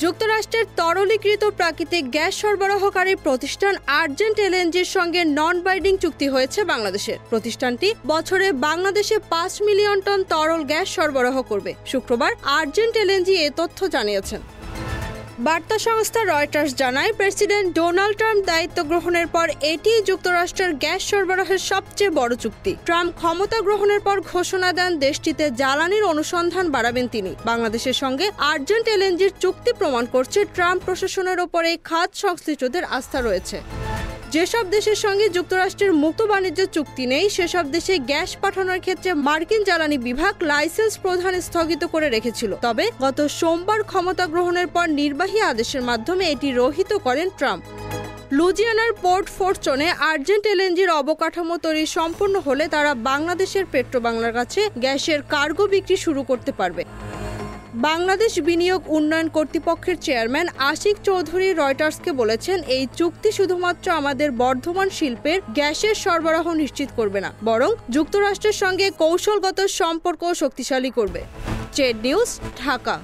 যুক্তরাষ্ট্রের তরলীকৃত প্রাকৃতিক গ্যাস সরবরাহকারী প্রতিষ্ঠান আর্জেন্ট এলএনজির সঙ্গে নন বাইন্ডিং চুক্তি হয়েছে বাংলাদেশের। প্রতিষ্ঠানটি বছরে বাংলাদেশে 5 মিলিয়ন টন তরল গ্যাস সরবরাহ করবে। শুক্রবার আর্জেন্ট এলএনজি এ তথ্য জানিয়েছেন। বার্তা সংস্থা রয়টার্স জানায়, প্রেসিডেন্ট ডোনাল্ড ট্রাম্প দায়িত্ব গ্রহণের পর এটি যুক্তরাষ্ট্রের গ্যাস সরবরাহের সবচেয়ে বড় চুক্তি। ট্রাম্প ক্ষমতা গ্রহণের পর ঘোষণা দেন দেশটিতে জ্বালানির অনুসন্ধান বাড়াবেন তিনি। বাংলাদেশের সঙ্গে আর্জেন্ট এলএনজির চুক্তি প্রমাণ করছে ট্রাম্প প্রশাসনের ওপর এই খাত সংশ্লিষ্টদের আস্থা রয়েছে। যেসব দেশের সঙ্গে যুক্তরাষ্ট্রের মুক্ত বাণিজ্য চুক্তি নেই, সেসব দেশে গ্যাস পাঠানোর ক্ষেত্রে মার্কিন জ্বালানি বিভাগ লাইসেন্স প্রদান স্থগিত করে রেখেছিল। তবে গত সোমবার ক্ষমতা গ্রহণের পর নির্বাহী আদেশের মাধ্যমে এটি রহিত করেন ট্রাম্প। লুজিয়ানার পোর্ট ফরচুনে আর্জেন্ট এলএনজির অবকাঠামো তৈরি সম্পন্ন হলে তারা বাংলাদেশের পেট্রোবাংলার কাছে গ্যাসের কার্গো বিক্রি শুরু করতে পারবে। বাংলাদেশ বিনিয়োগ উন্নয়ন কর্তৃপক্ষের চেয়ারম্যান আশিক চৌধুরী রয়টার্সকে বলেছেন, এই চুক্তি শুধুমাত্র আমাদের বর্ধমান শিল্পের গ্যাসের সরবরাহ নিশ্চিত করবে না, বরং যুক্তরাষ্ট্রের সঙ্গে কৌশলগত সম্পর্ক শক্তিশালী করবে। Trade news, Dhaka.